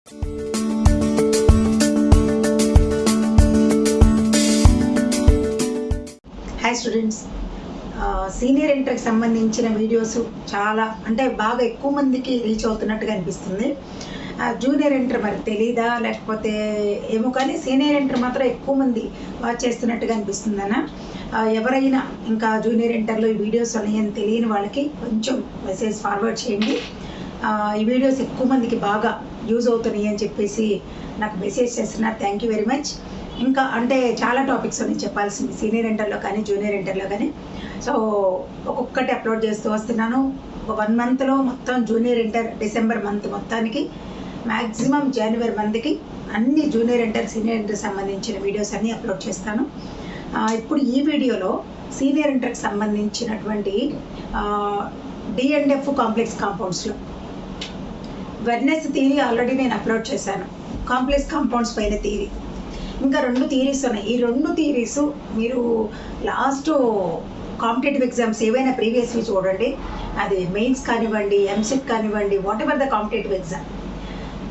Hi students, senior ఇంటర్కి సంబంధించిన videos చాలా అంటే బాగా ఎక్కువ మందికి రీచ్ అవుతున్నట్టుగా అనిపిస్తుంది. జూనియర్ ఇంటర్ మరి తెలీదా లేకపోతే ఏమో, కానీ సీనియర్ ఇంటర్ మాత్రం ఎక్కువ మంది వాచ్ చేస్తున్నట్టుగా అనిపిస్తుంది అన్న. ఎవరైనా ఇంకా జూనియర్ ఇంటర్లో ఈ వీడియోస్ ఉన్నాయని తెలియని వాళ్ళకి కొంచెం మెసేజ్ ఫార్వర్డ్ చేయండి. ఈ వీడియోస్ ఎక్కువ మందికి బాగా యూజ్ అవుతున్నాయి అని చెప్పేసి నాకు మెసేజ్ చేస్తున్నారు. Thank you very much. ఇంకా అంటే చాలా టాపిక్స్ ఉన్నాయి చెప్పాల్సింది సీనియర్ ఇంటర్లో కానీ జూనియర్ ఇంటర్లో కానీ. సో ఒక్కొక్కటి అప్లోడ్ చేస్తూ వస్తున్నాను. ఒక 1 మంత్లో మొత్తం జూనియర్ ఇంటర్ డిసెంబర్ మంత్ మొత్తానికి మ్యాక్సిమం జనవరి మంత్కి అన్ని జూనియర్ ఇంటర్ సీనియర్ ఇంటర్ సంబంధించిన వీడియోస్ అన్నీ అప్లోడ్ చేస్తాను. ఇప్పుడు ఈ వీడియోలో సీనియర్ ఇంటర్కి సంబంధించినటువంటి D&F కాంప్లెక్స్ కాంపౌండ్స్లో వెర్నెస్ థియరీ ఆల్రెడీ నేను అప్లోడ్ చేశాను. కాంప్లెక్స్ కాంపౌండ్స్ పైన థియరీ ఇంకా 2 థియరీస్ ఉన్నాయి. ఈ 2 థియరీస్ మీరు లాస్ట్ కాంపిటేటివ్ ఎగ్జామ్స్ ఏవైనా ప్రీవియస్వి చూడండి. అది మెయిన్స్ కానివ్వండి, ఎంసెట్ కానివ్వండి, what ever the competitive exam,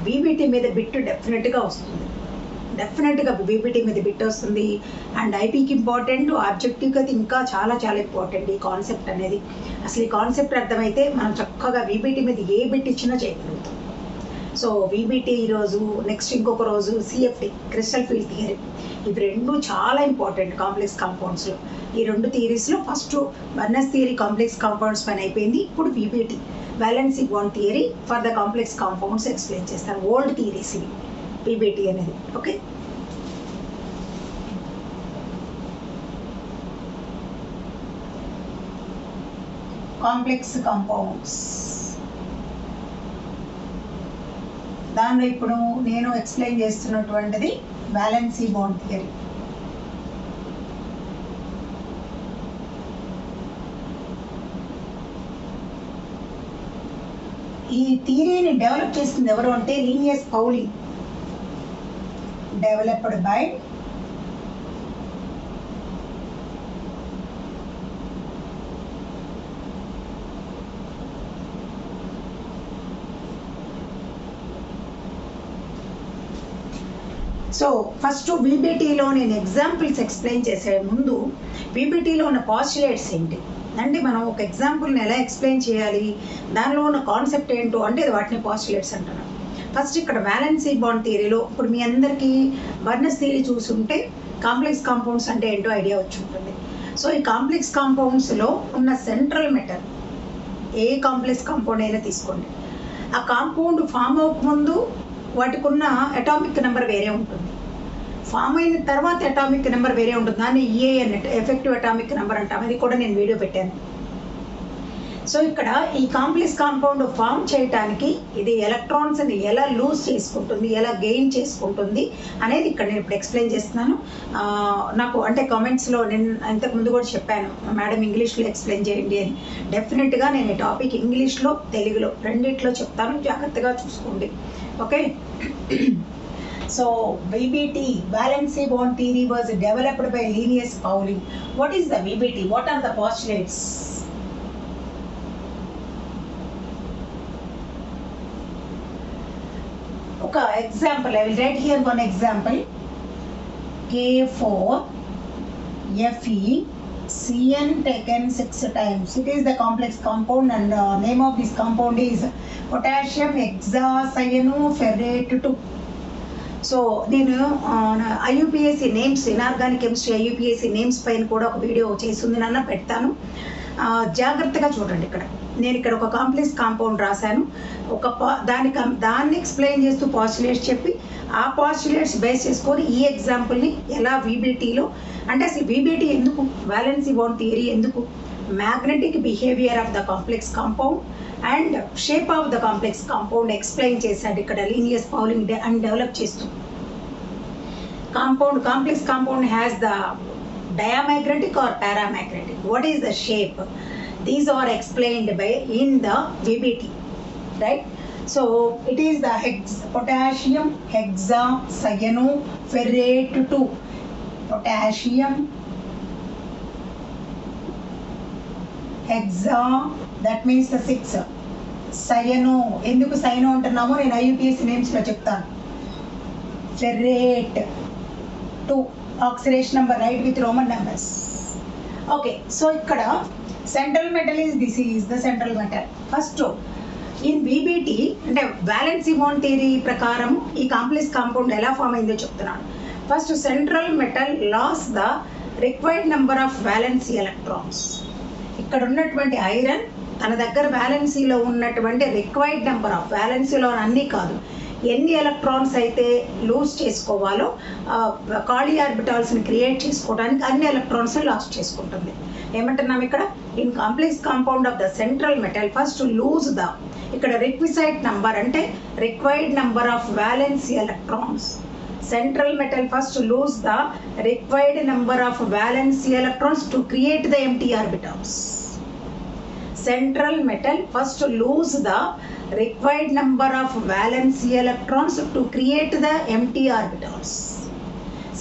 BBT మీద బిట్ డెఫినెట్గా వస్తుంది. డెఫినెట్గా బీబీటీ మీద బిట్ వస్తుంది. అండ్ ఐపీకి ఇంపార్టెంట్, ఆబ్జెక్టివ్కి అయితే ఇంకా చాలా చాలా ఇంపార్టెంట్ ఈ కాన్సెప్ట్ అనేది. అసలు ఈ కాన్సెప్ట్ అర్థమైతే మనం చక్కగా బీబీటీ మీద ఏ బిట్ ఇచ్చినా చేయగలుగుతాం. సో వీబీటీ ఈరోజు, నెక్స్ట్ ఇంకొక రోజు సిఎఫ్టీ క్రిస్టల్ ఫీల్డ్ థియరీ, ఇవి 2 చాలా ఇంపార్టెంట్ కాంప్లెక్స్ కాంపౌండ్స్లో. ఈ 2 థియరీస్లో first Werner's theory complex compounds పైన అయిపోయింది. ఇప్పుడు VBT valency bond theory for the complex compounds explain చేస్తాను. ఓల్డ్ థియరీస్ ఇవి వీబీటీ అనేది. ఓకే, కాంప్లెక్స్ కాంపౌండ్స్ దానిలో ఇప్పుడు నేను ఎక్స్ప్లెయిన్ చేస్తున్నటువంటిది వ్యాలెన్సీ బాండ్ థియరీ. ఈ థియరీని డెవలప్ చేసింది ఎవరు అంటే Linus Pauling, developed by so first వీబీటీలో నేను ఎగ్జాంపుల్స్ ఎక్స్ప్లెయిన్ చేసే ముందు వీబీటీలో ఉన్న పాస్టులేట్స్ ఏంటి అంటే, మనం ఒక ఎగ్జాంపుల్ని ఎలా ఎక్స్ప్లెయిన్ చేయాలి, దానిలో ఉన్న కాన్సెప్ట్ ఏంటో అంటే వాటిని పాస్టులేట్స్ అంటున్నాను. ఫస్ట్ ఇక్కడ వ్యాలెన్సీ బాండ్ థియరీలో ఇప్పుడు మీ అందరికీ వెర్నెస్ థియరీ చూసుంటే కాంప్లెక్స్ కాంపౌండ్స్ అంటే ఏంటో ఐడియా వచ్చి ఉంటుంది. సో ఈ కాంప్లెక్స్ కాంపౌండ్స్లో ఉన్న సెంట్రల్ మెటల్ ఏ కాంప్లెక్స్ కాంపౌండ్ అయినా తీసుకోండి, ఆ కాంపౌండ్ ఫామ్ అవ్వకముందు వాటికి ఉన్న అటామిక్ నెంబర్ వేరే ఉంటుంది, ఫామ్ అయిన తర్వాత అటామిక్ నెంబర్ వేరే ఉంటుంది. దాన్ని ఈఏ అన్నట్టు ఎఫెక్టివ్ అటామిక్ నెంబర్ అంటాం. అది కూడా నేను వీడియో పెట్టాను. సో ఇక్కడ ఈ కాంప్లెక్స్ కాంపౌండ్ ఫామ్ చేయడానికి ఇది ఎలక్ట్రాన్స్ని ఎలా లూజ్ చేసుకుంటుంది, ఎలా గెయిన్ చేసుకుంటుంది అనేది ఇక్కడ నేను ఇప్పుడు ఎక్స్ప్లెయిన్ చేస్తున్నాను. నాకు అంటే కామెంట్స్లో నేను ఇంతకుముందు కూడా చెప్పాను, మేడం ఇంగ్లీష్లో ఎక్స్ప్లెయిన్ చేయండి అని. డెఫినెట్గా నేను ఈ టాపిక్ ఇంగ్లీష్లో తెలుగులో రెండిట్లో చెప్తాను, జాగ్రత్తగా చూసుకోండి. Okay, so VBT valency bond theory was developed by Linnaeus Pauling. What is the VBT? What are the postulates? Okay, example I will write here one example. K4 Fe Cn taken 6 times. It is the complex compound and name of this compound is potassium hexacyanoferrate 2. So నేను ఐయుపిఎస్సి names, inorganic chemistry ఐయుపిఎస్సి names పైన కూడా ఒక video చేసింది నాన్న, పెడతాను. జాగ్రత్తగా చూడండి. నేను ఇక్కడ ఒక కాంప్లెక్స్ కాంపౌండ్ రాశాను. దాన్ని ఎక్స్ప్లెయిన్ చేస్తూ పాస్టులేట్స్ చెప్పి ఆ పాస్టులేట్స్ బేస్ చేసుకొని ఈ ఎగ్జాంపుల్ని ఎలా వీబీటీలో అంటే అసలు వీబీటీ ఎందుకు, వ్యాలెన్సీ బాండ్ థియరీ ఎందుకు, magnetic behaviour of the complex compound and shape of the complex compound explain చేశాడు ఇక్కడ లీనియస్ పౌలింగ్ అండ్ డెవలప్ చేస్తూ. Complex compound has the diamagnetic or paramagnetic, what is the shape, these are explained by in the VBT, right? So it is the potassium hexacyanoferrate 2, potassium hexa, that means the 6, cyano. ఎందుకు cyano అంటున్నామో నేను IUPAC నేమ్స్లో చెప్తాను. Ferrate 2 oxidation number write with roman numbers. Okay, so ఇక్కడ central metal is the central metal. First in BBT అంటే valency bond theory ప్రకారం ఈ complex compound ఎలా ఫామ్ అయిందో చెప్తున్నాను. First central metal loss the required number of valency electrons. ఇక్కడ ఉన్నటువంటి iron తన దగ్గర వ్యాలెన్సీలో ఉన్నటువంటి రిక్వైర్డ్ నెంబర్ ఆఫ్, వ్యాలెన్సీలో అన్నీ కాదు, ఎన్ని ఎలక్ట్రాన్స్ అయితే లూజ్ చేసుకోవాలో ఖాళీ ఆర్బిటాల్స్ని క్రియేట్ చేసుకోవడానికి అన్ని ఎలక్ట్రాన్స్ లాస్ చేసుకుంటుంది. ఏమంటున్నాం ఇక్కడ, in complex compound of the central metal first lose the, ఇక్కడ రిక్విసైట్ నంబర్ అంటే required number of valency electrons. Central metal first lose the required number of valency electrons to create the empty orbitals. Central metal first lose the required number of valency electrons to create the empty orbitals.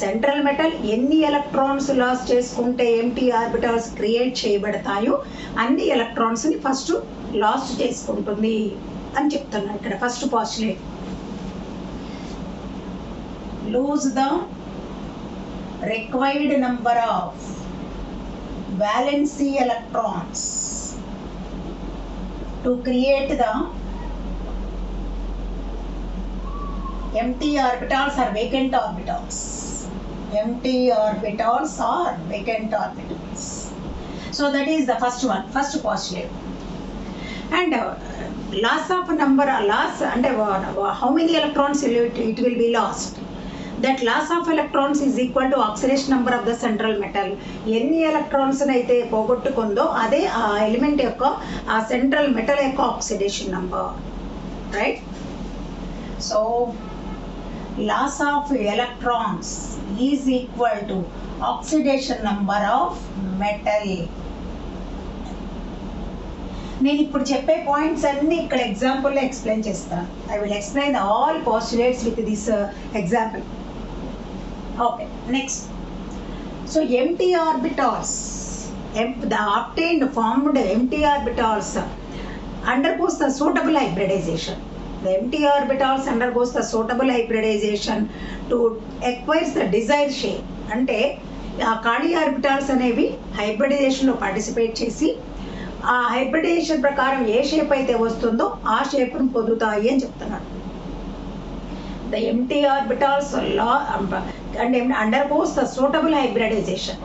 Central metal ఎన్ని electrons loss చేసుకుంటే empty orbitals create చేయబడతాయో అన్ని ఎలక్ట్రాన్స్ని first loss చేసుకుంటుంది అని చెప్తున్నాను ఇక్కడ. First postulate, lose the required number of valency electrons to create the empty orbitals or vacant orbitals. Empty orbitals or vacant orbitals. So that is the first one, first postulate. And loss of number, loss and how many electrons it will be lost. That loss of electrons is equal to oxidation number of the central metal. ఎన్ని electrons అయితే పోగొట్టుకుందో అదే ఆ element యొక్క, ఆ central metal యొక్క oxidation number, right? So loss of electrons is equal to oxidation number of metal. నేను ఇప్పుడు చెప్పే పాయింట్స్ అన్ని ఇక్కడ ఎగ్జాంపుల్లో ఎక్స్ప్లెయిన్ చేస్తాను. I will explain all postulates with this example. Okay, next. So empty orbitals, the obtained formed empty orbitals undergoes the suitable hybridization. The empty orbitals undergoes the suitable hybridization to acquire the desired shape. అంటే ఆ ఖాళీ orbitals అనేవి హైబ్రిడైజేషన్లో participate చేసి ఆ hybridisation ప్రకారం ఏ shape అయితే వస్తుందో ఆ షేప్ను పొందుతాయి అని చెప్తున్నాడు. The empty orbitals undergoes the suitable hybridization.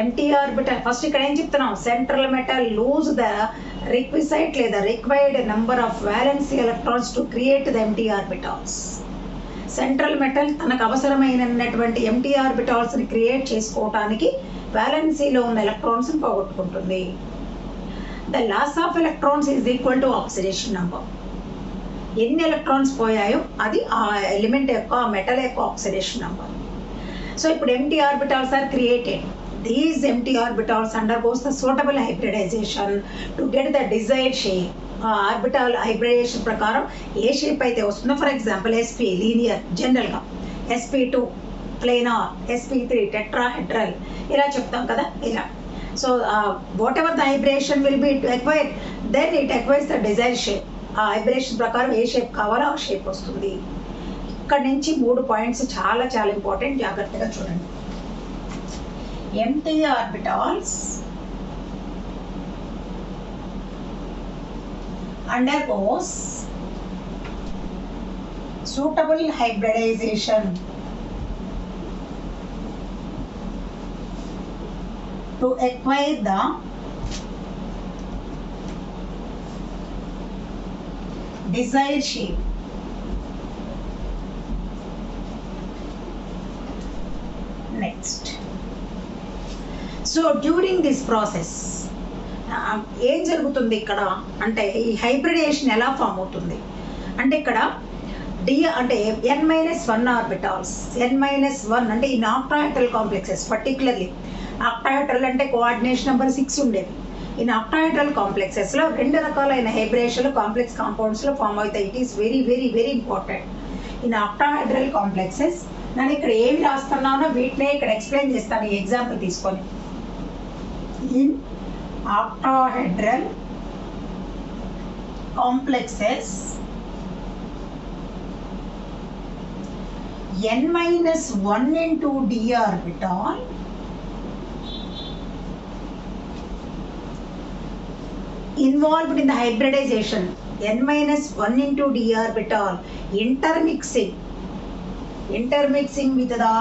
Empty orbital first ఇక్కడ ఏం చెప్తున్నాం, central metal lose the requisite లేదా required number of valency electrons to create the empty orbitals. Central metal తనకు అవసరమైనటువంటి ఎంటీ ఆర్బిటాల్స్ని క్రియేట్ చేసుకోవటానికి వ్యాలెన్సీలో ఉన్న ఎలక్ట్రాన్స్ని పోగొట్టుకుంటుంది. The loss of electrons is equal to oxidation number. ఎన్ని ఎలక్ట్రాన్స్ పోయాయో అది ఆ ఎలిమెంట్ యొక్క, మెటల్ యొక్క ఆక్సిడేషన్ నెంబర్. సో ఇప్పుడు empty orbitals are created. These empty orbitals undergoes the suitable hybridisation to get the desired shape. Orbital hybridisation ప్రకారం ఏ shape అయితే వస్తుందో, ఫర్ ఎగ్జాంపుల్ SP లీనియర్, జనరల్గా SP2 ప్లేనార్, SP3 టెట్రాహెడ్రల్, ఇలా చెప్తాం కదా, ఇలా. So whatever the hybridisation will be acquired, then it acquires the desired shape. ఆ హైబ్రిడేషన్ ప్రకారం ఏ షేప్ కావాలో ఆ షేప్ వస్తుంది. ఇక్కడ నుంచి 3 పాయింట్స్ చాలా చాలా ఇంపార్టెంట్, జాగ్రత్తగా చూడండి. Empty orbitals undergoes suitable hybridization to acquire the desired shape. Next. So during this process ఏం జరుగుతుంది ఇక్కడ అంటే, ఈ హైబ్రిడేషన్ ఎలా ఫామ్ అవుతుంది అంటే, ఇక్కడ డి అంటే n-1 ఆర్బిటాల్స్, n-1 అంటే ఈ ఆక్టాహెడ్రల్ కాంప్లెక్సెస్, పర్టికులర్లీ ఆక్టాహెడ్రల్ అంటే కోఆర్డినేషన్ నెంబర్ 6 ఉండేవి. ఈ ఆక్టాహెడ్రల్ కాంప్లెక్సెస్లో 2 రకాలైన హైబ్రిడేషన్లు కాంప్లెక్స్ కాంపౌండ్స్లో ఫామ్ అవుతాయి. It is very very very important. ఈ ఆక్టాహెడ్రల్ కాంప్లెక్సెస్ నేను ఇక్కడ ఏమి రాస్తున్నానో వీటినే ఇక్కడ ఎక్స్ప్లెయిన్ చేస్తాను ఈ ఎగ్జాంపుల్ తీసుకొని. In octahedral complexes n-1 into d orbital involved in the hybridization, n-1 into d orbital intermixing with the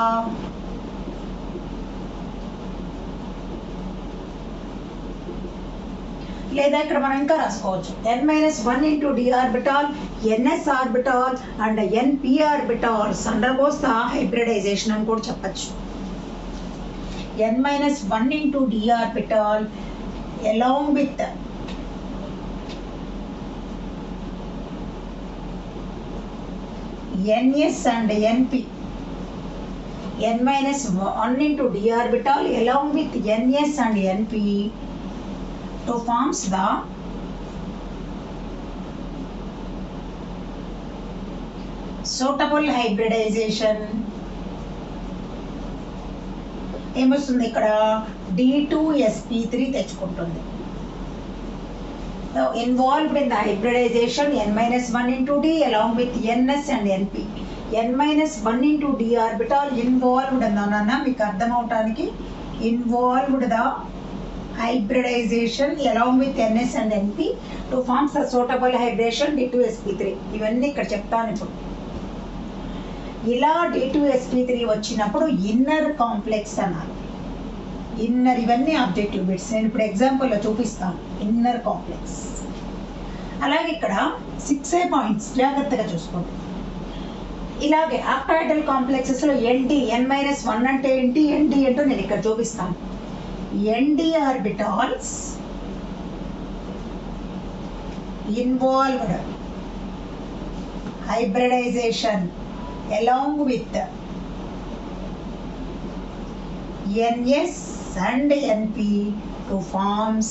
లేదా ఇక్కడ మనం ఇంకా రాసుకోవచ్చు n-1 into d orbital ns orbital and np orbitals undergoes the hybridization అని కూడా చెప్పచ్చు. n-1 into d orbital along with ns and np, n-1 into d orbital along with ns and np to forms the suitable hybridization. ఏమొస్తుంది ఇక్కడ D2sp3 తెచ్చుకుంటుంది. So involved in the hybridization n-1 into d along with ns and np. n-1 into d orbital involved అన్నా మీకు అర్థం అవటానికి involved the hybridization along with ns and np to form the suitable hybridization D2sp3. ఇవన్నీ ఇక్కడ చెప్తాను. ఇప్పుడు ఇలా D2sp3 వచ్చినప్పుడు ఇన్నర్ కాంప్లెక్స్ అన్నారు. ఇన్నర్ ఇవన్నీ ఆబ్జెక్టివ్ బిట్స్. నేను ఇప్పుడు ఎగ్జాంపుల్లో చూపిస్తాను ఇన్నర్ కాంప్లెక్స్. అలాగే ఇక్కడ 6A పాయింట్స్ జాగ్రత్తగా చూసుకోండి. ఇలాగే ఆక్టాయిడల్ కాంప్లెక్సెస్లో ND n-1 అంటే ఏంటి, ND ఏంటో నేను ఇక్కడ చూపిస్తాను. ND orbitals involved hybridization along with ns and np to forms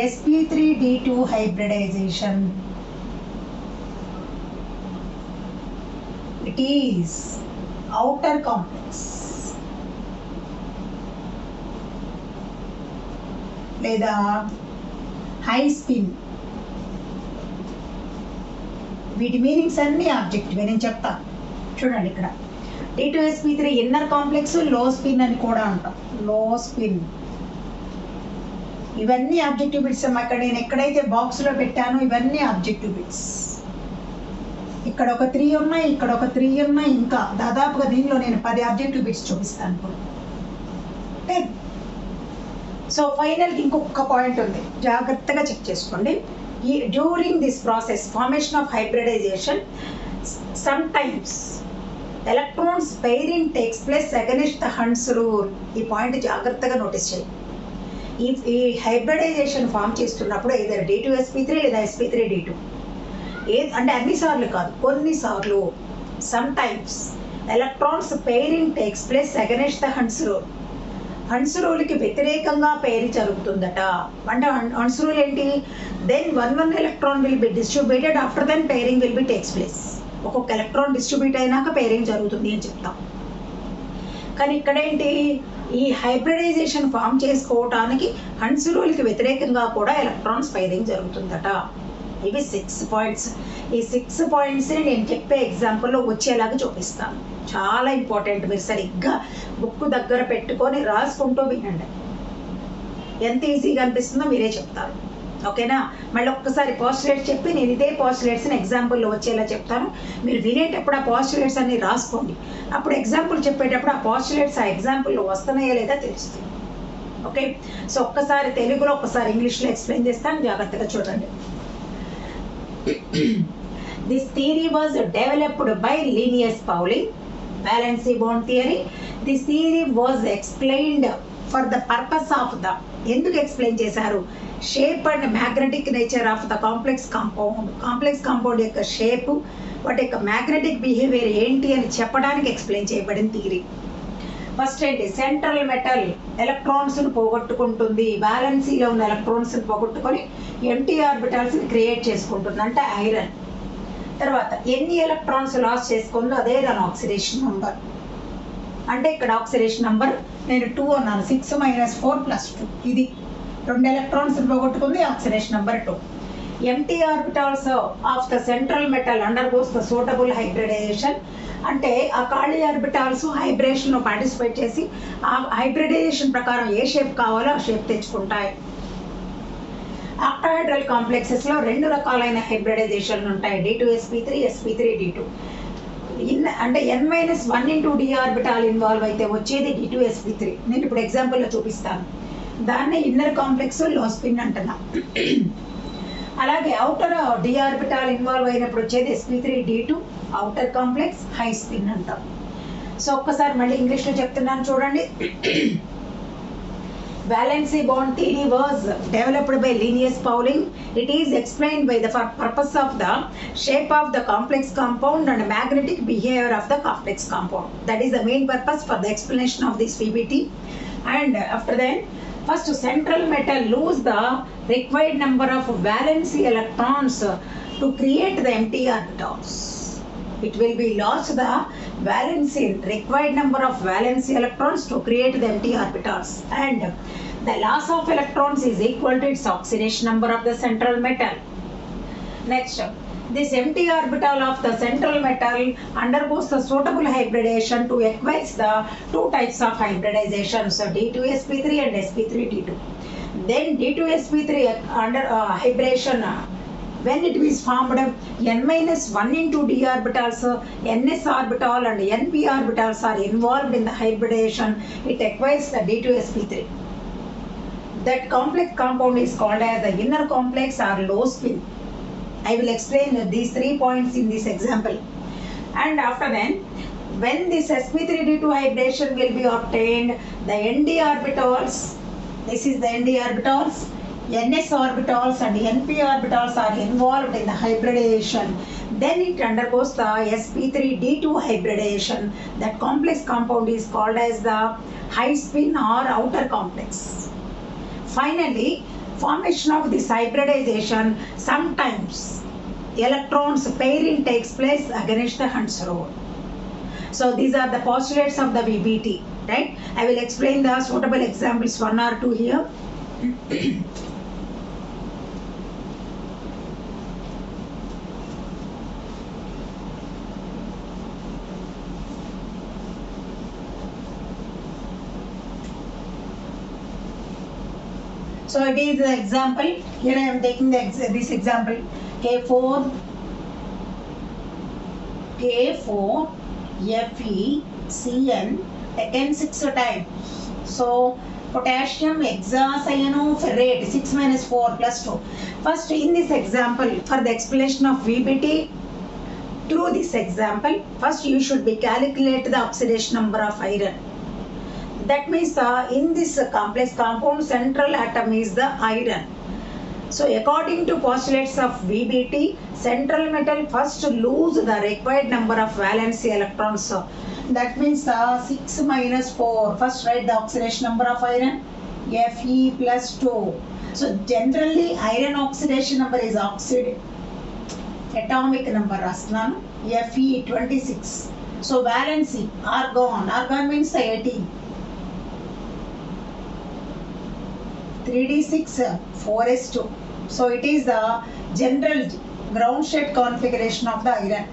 sp3d2 hybridization. It is outer complex లేదా హై స్పిన్. వీటి మీనింగ్స్ అన్ని ఆబ్జెక్టివ్ నేను చెప్తాను. చూడండి ఇక్కడ D2sp3 ఇన్నర్ కాంప్లెక్స్, లో స్పిన్ అని కూడా అంటాం. లో స్పిన్ ఇవన్నీ ఆబ్జెక్టివ్ బిట్స్ అమ్మా. ఇక్కడ నేను ఎక్కడైతే బాక్స్లో పెట్టానో ఇవన్నీ ఆబ్జెక్టివ్ బిట్స్. ఇక్కడ ఒక 3 ఉన్నాయి, ఇక్కడ ఒక 3 ఉన్నాయి. ఇంకా దాదాపుగా దీనిలో నేను 10 ఆబ్జెక్టివ్ బిట్స్ చూపిస్తాను ఇప్పుడు. సో ఫైనల్కి ఇంకొక పాయింట్ ఉంది, జాగ్రత్తగా చెక్ చేసుకోండి. During this process formation of hybridisation sometimes electrons pairing takes place against the Hund's rule. ఈ పాయింట్ జాగ్రత్తగా నోటీస్ చేయండి. ఈ హైబ్రిడైజేషన్ ఫామ్ చేస్తున్నప్పుడు either D2sp3 లేదా sp3d2 అంటే అన్నిసార్లు కాదు, కొన్నిసార్లు sometimes electrons pairing takes place against the Hund's rule. Hund's రూల్కి వ్యతిరేకంగా పేరు జరుగుతుందట. అంటే హన్స్ రూల్ ఏంటి, then 1 electron will be distributed, after then pairing will be takes place. ఒక్కొక్క ఎలక్ట్రాన్ డిస్ట్రిబ్యూట్ అయినాక పేరింగ్ జరుగుతుంది అని చెప్తాం. కానీ ఇక్కడేంటి, ఈ హైబ్రిడైజేషన్ ఫామ్ చేసుకోవటానికి హన్స్ రూల్కి వ్యతిరేకంగా కూడా ఎలక్ట్రాన్స్ పైరింగ్ జరుగుతుందట. ఇవి 6 పాయింట్స్. ఈ 6 పాయింట్స్ని నేను చెప్పే ఎగ్జాంపుల్లో వచ్చేలాగా చూపిస్తాను. చాలా ఇంపార్టెంట్. మీరు సరిగ్గా బుక్ దగ్గర పెట్టుకొని రాసుకుంటూ వినండి. ఎంత ఈజీగా అనిపిస్తుందో మీరే చెప్తారు. ఓకేనా? మళ్ళీ ఒక్కసారి పోస్టులేట్స్ చెప్పి నేను ఇదే పోస్టులేట్స్ని ఎగ్జాంపుల్లో వచ్చేలా చెప్తాను. మీరు వినేటప్పుడు ఆ పోస్టులేట్స్ అన్ని రాసుకోండి. అప్పుడు ఎగ్జాంపుల్ చెప్పేటప్పుడు ఆ పోస్టులేట్స్ ఆ ఎగ్జాంపుల్లో వస్తున్నాయో లేదా తెలుస్తుంది. ఓకే? సో ఒక్కసారి తెలుగులో ఒక్కసారి ఇంగ్లీష్లో ఎక్స్ప్లెయిన్ చేస్తాను, జాగ్రత్తగా చూడండి. This theory was developed by Linnaeus Pauling, valency bond theory. This theory was explained for the purpose of the ఎందుకు ఎక్స్ప్లెయిన్ చేశారు, shape and magnetic nature of the complex compound. Complex compound యొక్క shape, వాటి యొక్క magnetic behaviour ఏంటి అని చెప్పడానికి explain చేయబడిన theory. First ఏంటి, సెంట్రల్ మెటల్ ఎలక్ట్రాన్స్ను పోగొట్టుకుంటుంది, బ్యాలెన్సీలో ఉన్న ఎలక్ట్రాన్స్ని పోగొట్టుకొని ఎంటీ ఆర్బిటాల్స్ని క్రియేట్ చేసుకుంటుంది, అంటే ఐరన్. తర్వాత ఎన్ని ఎలక్ట్రాన్స్ లాస్ చేసుకుందో అదే దాని ఆక్సిడేషన్ నెంబర్. అంటే ఇక్కడ ఆక్సిడేషన్ నెంబర్ నేను 2 అన్నాను, 6 - 4 + 2 ఇది 2 ఎలక్ట్రాన్స్ పోగొట్టుకుంది, oxidation number 2. empty orbitals of the central metal undergoes the suitable hybridization. అంటే ఆ ఖాళీ ఆర్బిటాల్స్ హైబ్రిడేషన్లో పార్టిసిపేట్ చేసి ఆ హైబ్రిడైజేషన్ ప్రకారం ఏ షేప్ కావాలో ఆ షేప్ తెచ్చుకుంటాయి. ఆక్టాహెడ్రల్ కాంప్లెక్సెస్లో 2 రకాలైన హైబ్రిడైజేషన్లు ఉంటాయి, D2sp3, sp3d2. అంటే n-1 into d orbital involve అయితే వచ్చేది D2sp3. నేను ఇప్పుడు ఎగ్జాంపుల్లో చూపిస్తాను. దాన్ని ఇన్నర్ కాంప్లెక్స్ లో స్పిన్ అంటున్నా. అలాగే అవుటర్ డి ఆర్బిటాల్ ఇన్వాల్వ్ అయినప్పుడు వచ్చేది sp3d2 outer complex high spin అంటాం. సో ఒక్కసారి మళ్ళీ ఇంగ్లీష్లో చెప్తున్నాను చూడండి. Valency bond theory was developed by Linnaeus Pauling. It is explained by the purpose of the shape of the complex compound and magnetic behavior of the complex compound. That is the main purpose for the explanation of this PPT. And after that, first central metal lose the required number of valency electrons to create the empty orbitals. It will be lost the valency required number of valency electrons to create the empty orbitals, and the loss of electrons is equal to its oxidation number of the central metal. Next, this empty orbital of the central metal undergoes the suitable hybridization to acquire the 2 types of hybridization, so D2sp3 and sp3d2. Then D2sp3 under hybridization, when it is formed, n-1 into d orbitals, ns orbital and np orbitals are involved in the hybridization. It acquires the D2sp3. That complex compound is called as the inner complex or low spin. I will explain these 3 points in this example. And after then, when this sp3d2 hybridization will be obtained, the nd orbitals, this is the nd orbitals, ns orbitals and np orbitals are involved in the hybridization. Then it undergoes the sp3d2 hybridization. That complex compound is called as the high spin or outer complex. Finally, formation of this hybridization, sometimes electrons pairing takes place against the Hund's rule. So these are the postulates of the VBT, right? I will explain the suitable examples 1 or 2 here. So it is the example. Here I am taking this example. K4 FeCN taken 6 times. So potassium hexacyanoferrate 6 minus 4 plus 2. First, in this example, for the explanation of VBT through this example, first you should be calculate the oxidation number of iron. That means in this complex compound, central atom is the iron. So according to postulates of VBT, central metal first lose the required number of valency electrons. So that means 6 minus 4. First write the oxidation number of iron, Fe plus 2. So generally iron oxidation number is atomic number rasnanu, Fe 26. So valency, argon means 18. 3d6 4s2. So it is the general ground state configuration of the iron.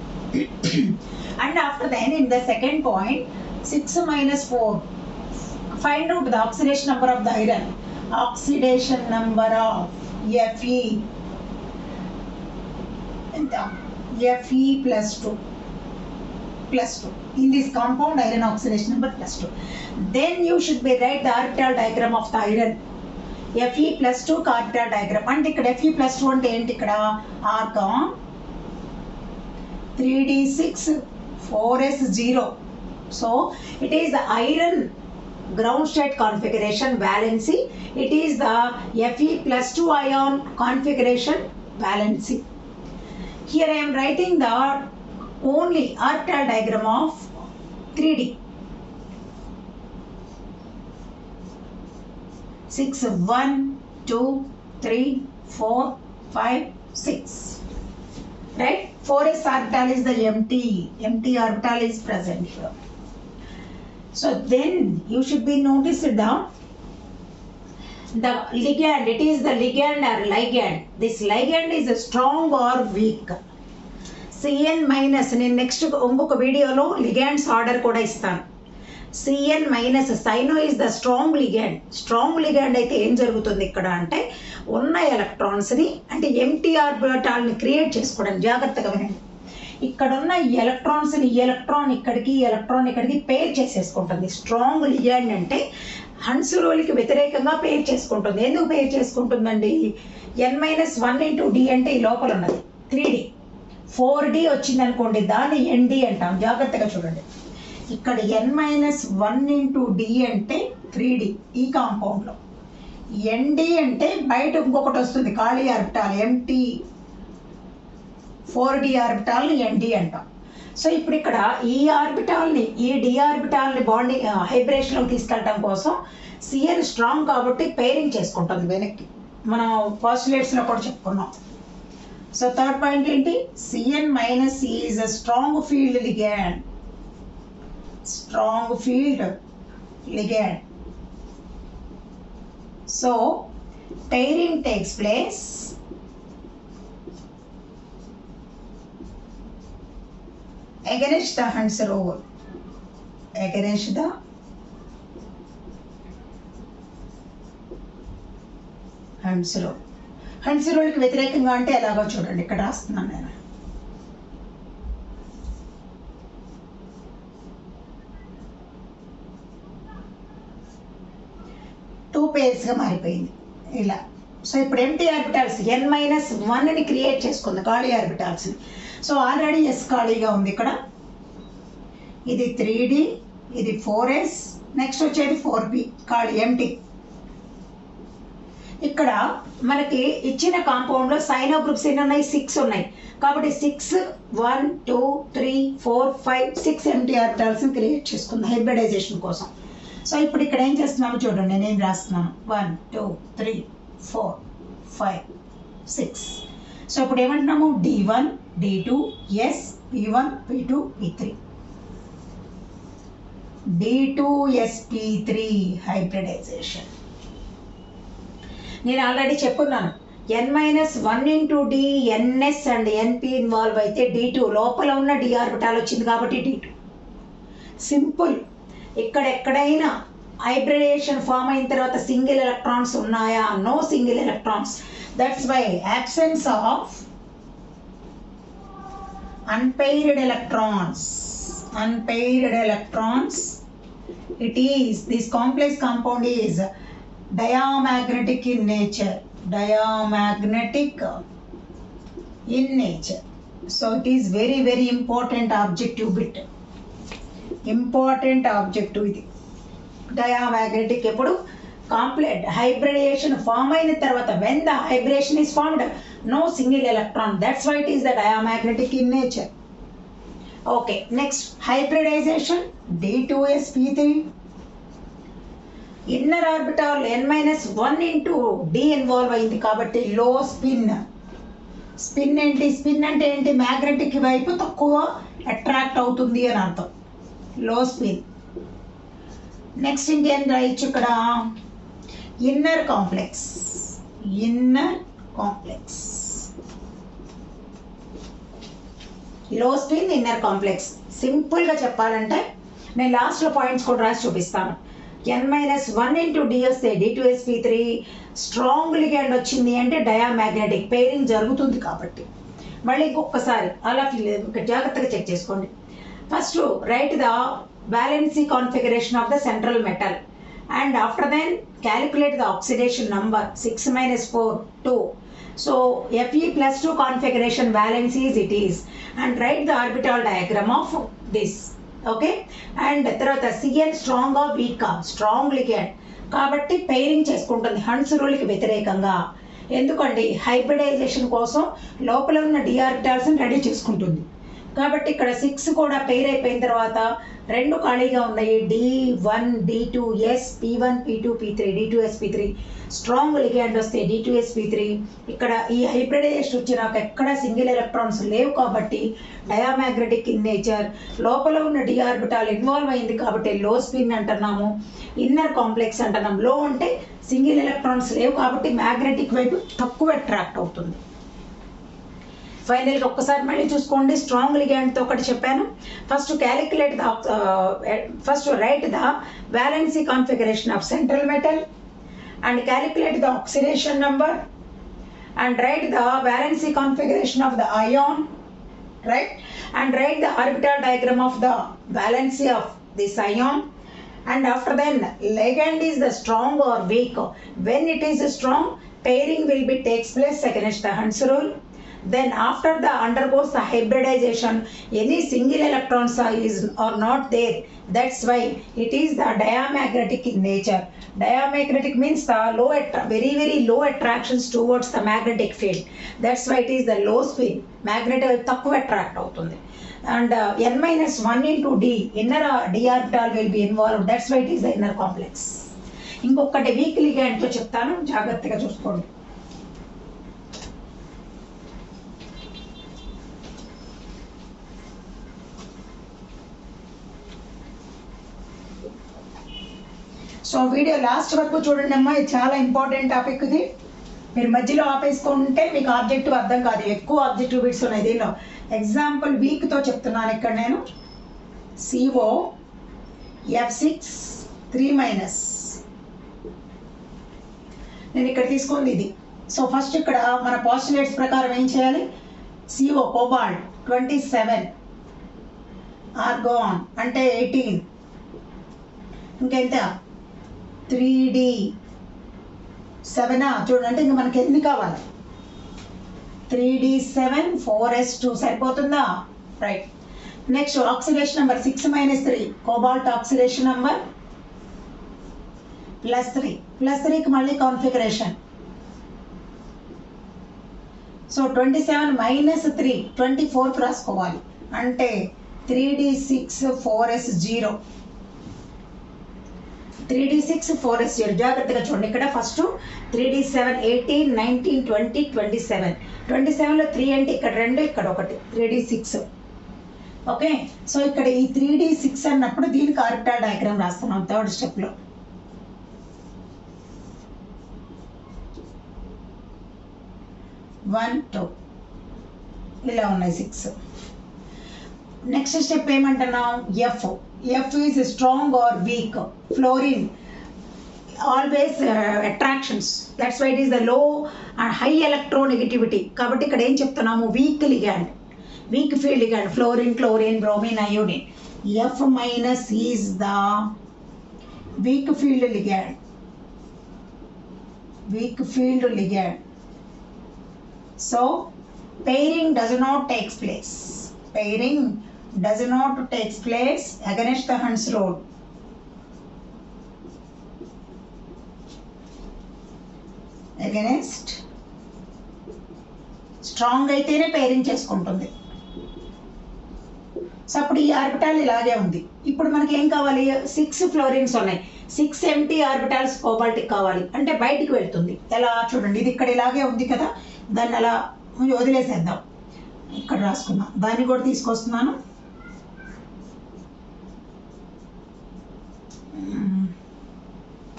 And after then, in the second point, 6 minus 4, find out the oxidation number of the iron. Oxidation number of Fe plus 2. In this compound, iron oxidation number plus 2. Then you should be write the orbital diagram of the iron. Fe plus 2 orbital diagram. And ఇక్కడ Fe plus 2 అంటే ఏంటి? ఇక్కడ argon 3d6 4s0. So it is the iron ground state configuration valency. It is the Fe plus 2 ion configuration valency. Here I am writing the only orbital diagram of 3d. 6 1 2 3 4 5 6, right? 4s orbital is the empty orbital is present here. So then you should be noticed the The ligand, it is the ligand or ligand. This ligand is strong or weak. Cn minus, నేను next ఇంకొక వీడియోలో ligands order కూడా ఇస్తాను. Cn minus cyano is the strong ligand. Strong ligand అయితే ఏం జరుగుతుంది ఇక్కడ అంటే ఉన్న ఎలక్ట్రాన్స్ని అంటే ఎంటీ ఆర్బిటాల్ని క్రియేట్ చేసుకోవడం. జాగ్రత్తగా వినండి, ఇక్కడ ఉన్న ఎలక్ట్రాన్స్ని ఎలక్ట్రాన్ ఇక్కడికి పేర్ చేసేసుకుంటుంది. స్ట్రాంగ్ లిగాండ్ అంటే హన్స్ రూల్కి వ్యతిరేకంగా పేర్ చేసుకుంటుంది. ఎందుకు పేర్ చేసుకుంటుందండి? n-1 × d అంటే ఈ లోపల ఉన్నది 3d, 4d వచ్చింది అనుకోండి, దాన్ని nd అంటాం. జాగ్రత్తగా చూడండి, ఇక్కడ n-1 × d అంటే 3d ఈ కాంపౌండ్లో, nd అంటే బయట ఇంకొకటి వస్తుంది ఖాళీ ఆర్బిటాల్ ఎంటీ 4d ఆర్బిటాల్ని nd అంటాం. సో ఇప్పుడు ఇక్కడ ఈ ఆర్బిటాల్ని ఈ డి ఆర్బిటాల్ని బాండింగ్ హైబ్రేషన్లోకి తీసుకెళ్ళడం కోసం Cn స్ట్రాంగ్ కాబట్టి పేరింగ్ చేసుకుంటుంది వెనక్కి. మనం పాస్టులేట్స్లో కూడా చెప్పుకున్నాం. సో థర్డ్ పాయింట్ ఏంటి? Cn minus is a strong field ligand. Strong field ligand. So pairing takes place against the Hund's rule. Against the Hund's rule. Hund's ruleకి వ్యతిరేకంగా అంటే ఎలాగో చూడండి, ఇక్కడ రాస్తున్నాను నేను. టూ పేర్స్గా మారిపోయింది ఇలా. సో ఇప్పుడు ఎంటీ ఆర్బిటాల్స్ n-1ని క్రియేట్ చేసుకుంది ఖాళీ ఆర్బిటాల్స్ని. సో ఆల్రెడీ ఎస్ ఖాళీగా ఉంది ఇక్కడ. ఇది 3d, ఇది 4s, నెక్స్ట్ వచ్చేది 4p ఖాళీ ఎంటీ. ఇక్కడ మనకి ఇచ్చిన కాంపౌండ్లో సైనో గ్రూప్స్ ఎన్ని ఉన్నాయి? 6 ఉన్నాయి. కాబట్టి 6 1 2 3 4 5 6 ఎంటీ ఆర్బిటాల్స్ని క్రియేట్ చేసుకుంది హైబ్రిడైజేషన్ కోసం. సో ఇప్పుడు ఇక్కడ ఏం చేస్తున్నాము చూడండి, నేను రాస్తున్నాను 1 2 3 4 5 6. సో ఇప్పుడు ఏమంటున్నాము? d1 d2 s p1 p2 p3 d2 sp3 hybridization. నేను ఆల్రెడీ చెప్పున్నాను, n-1 × d ns and np involve అయితే d2 లోపల ఉన్న d ఆర్బిటాల్ వచ్చింది కాబట్టి d2. సింపుల్. ఇక్కడ ఎక్కడైనా హైబ్రిడేషన్ ఫామ్ అయిన తర్వాత సింగిల్ ఎలక్ట్రాన్స్ ఉన్నాయా? No single electrons. That's why absence ఆఫ్ unpaired electrons. It is, this complex compound is diamagnetic in nature. So it is very very important objective bit. Important objective ఇది. Diamagnetic ఎప్పుడు complete hybridisation form అయిన తర్వాత, when the hybridisation is formed no single electron, that's why it is the diamagnetic in nature. Okay, next hybridisation d2sp3. Inner orbital n-1 × d involve అయింది కాబట్టి low spin. Spin ఏంటి? Spin అంటే ఏంటి? Magnetic వైపు తక్కువ attract అవుతుంది అని అర్థం. లో స్పిన్. నెక్స్ట్ ఇంకేం రాయొచ్చు ఇక్కడ? Inner complex. లో స్పిన్ ఇన్నర్ కాంప్లెక్స్. సింపుల్గా చెప్పాలంటే నేను లాస్ట్లో పాయింట్స్ కూడా రాసి చూపిస్తాను. n-1 × d వస్తే d2sp3 స్ట్రాంగ్ లిగాండ్ వచ్చింది అంటే డయామాగ్నెటిక్ పేరింగ్ జరుగుతుంది కాబట్టి. మళ్ళీ ఇంకొకసారి అలా జాగ్రత్తగా చెక్ చేసుకోండి. First, write the valency configuration of the central metal, and after then calculate the oxidation number 6 - 4 2. So Fe+2 configuration valencies it is, and write the orbital diagram of this. Okay, and తర్వాత Cn strong or weak? Strong ligand కాబట్టి pairing చేసుకుంటుంది Hans రూల్కి వ్యతిరేకంగా. ఎందుకంటే hybridisation కోసం లోపల ఉన్న d ఆర్బిటాల్స్ని ready చేసుకుంటుంది. కాబట్టి ఇక్కడ 6 కూడా పెయిర్ అయిపోయిన తర్వాత రెండు ఖాళీగా ఉన్నాయి, D1 D2 P1 P2 P3 D2 P3. Strong లిగ్యాండ్ వస్తే D2 P3. ఇక్కడ ఈ హైబ్రిడైజేషన్ వచ్చినాక ఎక్కడ సింగిల్ ఎలక్ట్రాన్స్ లేవు కాబట్టి డయామాగ్నెటిక్ ఇన్ నేచర్. లోపల ఉన్న డి ఆర్బిటాల్ ఇన్వాల్వ్ అయింది కాబట్టి లో స్పిన్ అంటున్నాము, ఇన్నర్ కాంప్లెక్స్ అంటున్నాం. లో అంటే సింగిల్ ఎలక్ట్రాన్స్ లేవు కాబట్టి మ్యాగ్నెటిక్ వైపు తక్కువ అట్రాక్ట్ అవుతుంది. ఫైనల్గా ఒక్కసారి మళ్ళీ చూసుకోండి. స్ట్రాంగ్ లిగ్యాండ్తో ఒకటి చెప్పాను. First calculate first right the valency configuration of central metal and calculate the oxidation number and write the valency configuration of the ion, right, and write the orbital diagram of the valency of this ion. And after then ligand is the strong or weak. When it is strong, pairing will be takes place against the Hund's rule. Then after the undergoes the hybridization, any single electrons are not there. That's why it is the diamagnetic in nature. Diamagnetic means the low very low attractions towards the magnetic field. That's why it is the low spin. Magnetic takkuva attract avutundi. And n-1 into d inner d orbital will be involved. That's why it is the inner complex. ఇంకొకటి week లిగ్యాండ్ తో చెప్తాను, జాగ్రత్తగా చూసుకోండి. So video last వరకు చూడండి అమ్మా, ఇది చాలా ఇంపార్టెంట్ టాపిక్. ఇది మీరు మధ్యలో ఆపేసుకుంటే మీకు ఆబ్జెక్టివ్ అర్థం కాదు. ఎక్కువ ఆబ్జెక్టివ్ బిట్స్ ఉన్నాయి దీనిలో. ఎగ్జాంపుల్ వీక్తో చెప్తున్నాను ఇక్కడ నేను. CO F6 3-. నేను ఇక్కడ తీసుకుంది ఇది. సో ఫస్ట్ ఇక్కడ మన పాస్టులేట్స్ ప్రకారం ఏం చేయాలి? CO కోబాల్ట్ 27, ఆర్గాన్ అంటే 18, ఇంకెంత 3D 7. చూడండి, అంటే ఇంకా మనకి ఎన్ని కావాలి? 3D7 4S2 సరిపోతుందా? Right. Next oxidation number 6 - 3 cobalt oxidation number +3. +3కి మళ్ళీ కాన్ఫిగరేషన్. సో 27 - 3 24కి రాసుకోవాలి. అంటే 3D6 4S0. 3D6 4S0 జాగ్రత్తగా చూడండి. ఇక్కడ ఫస్ట్ 3D7 18 19 20 27. 27లో 3 అంటే ఇక్కడ 2 ఇక్కడ 1 3D6. ఓకే, సో ఇక్కడ ఈ 3D6 అన్నప్పుడు దీనికి ఆర్బిటాల్ డయాగ్రామ్ రాస్తున్నాం థర్డ్ స్టెప్లో. వన్ 2 ఇలా ఉన్నాయి 6. నెక్స్ట్ స్టెప్ ఏమంటున్నాం? F is strong or weak. Fluorine always attractions. That's why it is the low and high electronegativity. కాబట్టి ఇక్కడ ఏం చెప్తున్నాము? Weak ligand, weak field ligand. Fluorine, chlorine, bromine, iodine. F- is the weak field ligand. Weak field ligand. So pairing does not take place. Pairing does not take place against the Hund's rule. Against strong అయితేనే pairing చేసుకుంటుంది. So అప్పుడు ఈ orbital ఇలాగే ఉంది. ఇప్పుడు మనకి ఏం కావాలి? 6 ఫ్లోరిన్స్ ఉన్నాయి, 6 empty ఆర్బిటాల్స్ కోబాల్టిక్ కావాలి. అంటే బయటికి వెళ్తుంది. ఎలా చూడండి, ఇది ఇక్కడ ఇలాగే ఉంది కదా, దాన్ని అలా వదిలేసేద్దాం. ఇక్కడ రాసుకున్నాం, దాన్ని కూడా తీసుకొస్తున్నాను.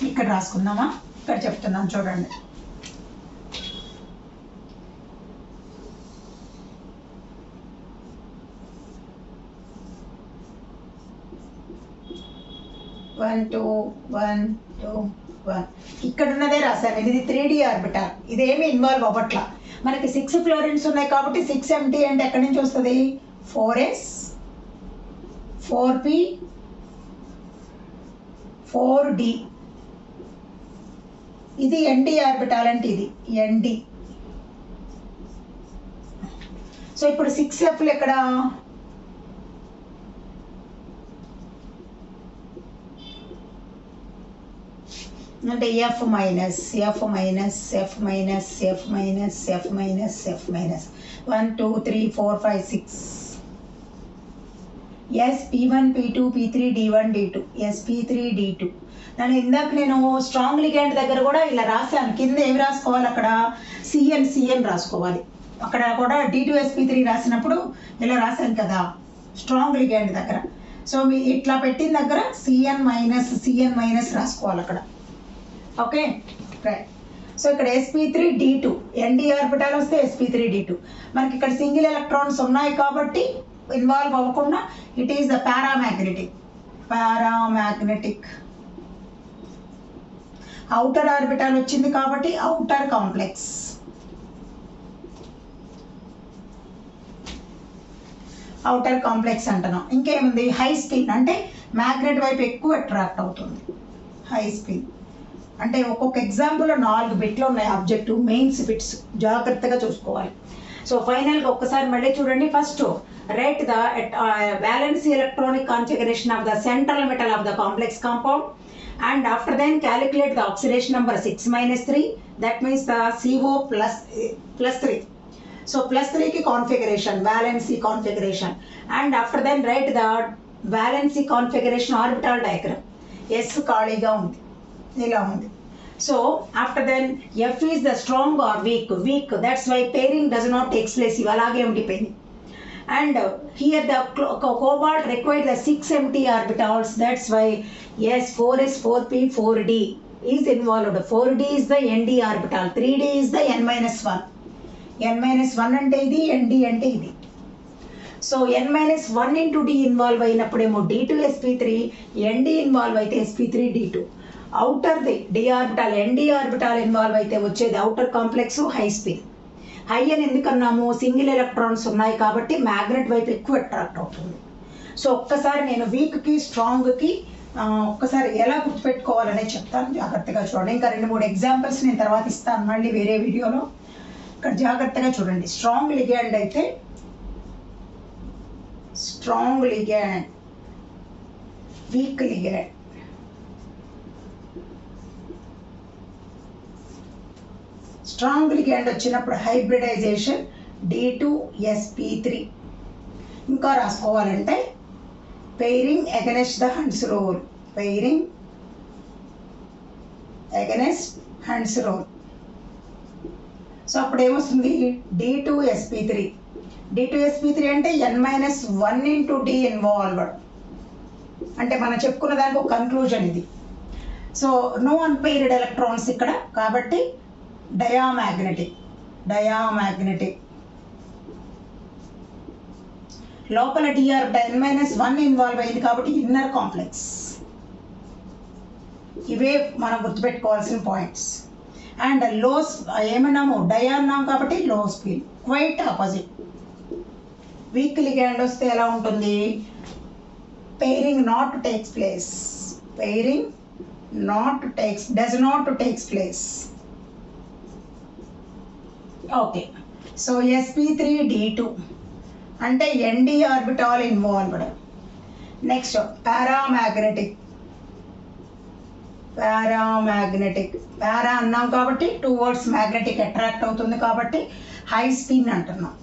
ఇక్కడ రాసుకుందామా? ఇక్కడ చెప్తున్నాను చూడండి. వన్ టూ ఇక్కడ ఉన్నదే రాశాను. ఇది 3D ఆర్బిటాల్. ఇదేమి ఇన్వాల్వ్ అవ్వట్లా. మనకి 6 ఫ్లోరిన్స్ ఉన్నాయి కాబట్టి 6 empty అంటే ఎక్కడి నుంచి వస్తుంది? 4S 4P 4D. ఇది ND ఆర్బిటాల్ అంటే ఇది ND. సో ఇప్పుడు 6Fలు ఎక్కడ? అంటే F minus 1 2 3 4 5 6 SP1 P2 P3 D1 D2 SP3 D2. ఇందాక నేను స్ట్రాంగ్ లిగెండ్ దగ్గర కూడా ఇలా రాశాను. కింద ఏమి రాసుకోవాలి, అక్కడ సిఎన్ రాసుకోవాలి. అక్కడ కూడా D2SP3 రాసినప్పుడు ఇలా రాశాను కదా స్ట్రాంగ్ లిగెండ్ దగ్గర. సో మీ ఇట్లా పెట్టిన దగ్గర సిఎన్ మైనస్ రాసుకోవాలి అక్కడ. Okay right. సో ఇక్కడ SP3 D2 ND ఆర్బిటాల్ వస్తే SP3 D2. మనకి ఇక్కడ సింగిల్ ఎలక్ట్రాన్స్ ఉన్నాయి కాబట్టి ఇన్వాల్వ్ అవ్వకుండా it is the paramagnetic outer orbital వచ్చింది కాబట్టి అవుటర్ కాంప్లెక్స్ అంటున్నాం. ఇంకేముంది, హై స్పిన్ అంటే మ్యాగ్నెట్ వైపు ఎక్కువ అట్రాక్ట్ అవుతుంది. హై స్పిన్ అంటే ఒక్కొక్క ఎగ్జాంపుల్ 4 బిట్లు ఉన్నాయి ఆబ్జెక్టివ్ మెయిన్స్ బిట్స్, జాగ్రత్తగా చూసుకోవాలి. సో ఫైనల్గా ఒక్కసారి మళ్ళీ చూడండి. First right the valence electronic configuration of the central metal of the complex compound, and after then calculate the oxidation number 6-3, that means the CO plus 3. So plus 3 ki configuration, valency configuration, and after then write the valency configuration orbital diagram. S ఖాళీగా ఉంది, ఇలా ఉంది. So after then F is the strong or weak, that's why pairing does not take place, ఇవి అలాగే ఉండిపోయింది. And here the cobalt required the 6 empty orbitals, that's why yes 4s 4p 4d is involved. 4d is the ND orbital, 3d is the n-1. n-1 అంటే ఇది, ND అంటే ఇది. So n-1 into d involve అయినప్పుడేమో D2SP3, ND involve అయితే SP3 D2. అవుటర్ది d orbital ND orbital involve అయితే వచ్చేది outer complex high spin. High అని ఎందుకన్నాము, సింగిల్ ఎలక్ట్రాన్స్ ఉన్నాయి కాబట్టి మ్యాగ్నెట్ వైపు ఎక్కువ అట్రాక్ట్ అవుతుంది. సో ఒక్కసారి నేను వీక్కి స్ట్రాంగ్కి ఒక్కసారి ఎలా గుర్తుపెట్టుకోవాలనే చెప్తాను, జాగ్రత్తగా చూడండి. ఇంకా 2-3 ఎగ్జాంపుల్స్ నేను తర్వాత ఇస్తాను మళ్ళీ వేరే వీడియోలో. ఇక్కడ జాగ్రత్తగా చూడండి. స్ట్రాంగ్ లిగ్యాండ్ అయితే strong ligand, weak ligand. Strong ligand వచ్చినప్పుడు హైబ్రిడైజేషన్ D2SP3. ఇంకా రాసుకోవాలంటే pairing against the Hund's rule, so అప్పుడు ఏమొస్తుంది, D2SP3 అంటే n-1 into D ఇన్వాల్వ్డ్. అంటే మనం చెప్పుకున్న దానికి ఒక కన్క్లూజన్ ఇది. సో నో అన్పెయిర్డ్ ఎలక్ట్రాన్స్ ఇక్కడ కాబట్టి డయామాగ్నెటిక్. లోపల D ఆర్బిటాల్ n-1 ఇన్వాల్వ్ అయింది కాబట్టి ఇన్నర్ కాంప్లెక్స్. ఇవే మనం గుర్తుపెట్టుకోవాల్సిన పాయింట్స్. అండ్ ఏమన్నాము, డయా అన్నాం కాబట్టి low spin, quite opposite. Weak ligand వస్తే ఎలా ఉంటుంది, pairing does not takes place. Okay. So SP3 D2 అంటే ND orbital involved. Next paramagnetic. Para అన్నాం కాబట్టి టువర్డ్స్ మ్యాగ్నెటిక్ అట్రాక్ట్ అవుతుంది కాబట్టి హై స్పిన్ అంటున్నాం.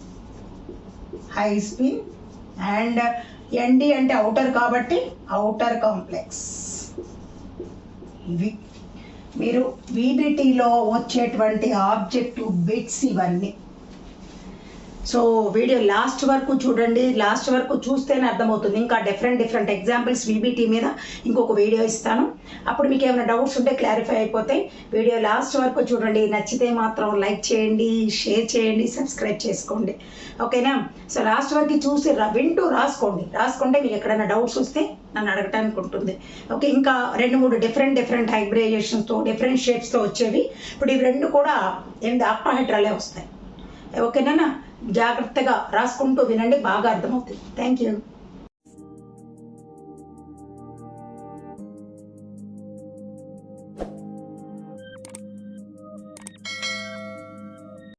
అండ్ ND అంటే అవుటర్ కాబట్టి అవుటర్ కాంప్లెక్స్. ఇవి మీరు VBTలో వచ్చేటువంటి ఆబ్జెక్టివ్ బిట్స్ ఇవన్నీ. సో వీడియో లాస్ట్ వరకు చూడండి, లాస్ట్ వరకు చూస్తేనే అర్థమవుతుంది. ఇంకా డిఫరెంట్ ఎగ్జాంపుల్స్ VBT మీద ఇంకొక వీడియో ఇస్తాను. అప్పుడు మీకు ఏమైనా డౌట్స్ ఉంటే క్లారిఫై అయిపోతాయి. వీడియో లాస్ట్ వరకు చూడండి. నచ్చితే మాత్రం లైక్ చేయండి, షేర్ చేయండి, సబ్స్క్రైబ్ చేసుకోండి. ఓకేనా? సో లాస్ట్ వరకు చూసి వింటూ రాసుకుంటే మీకు ఎక్కడైనా డౌట్స్ వస్తే నన్ను అడగటానికి ఉంటుంది. ఓకే. ఇంకా 2-3 డిఫరెంట్ హైబ్రిడైజేషన్స్తో డిఫరెంట్ షేప్స్తో వచ్చేవి. ఇప్పుడు ఇవి 2 కూడా ఆక్టాహెడ్రాలే వస్తాయి. ఓకేనా? జాగ్రత్తగా రాసుకుంటూ వినండి, బాగా అర్థమవుతుంది. Thank you.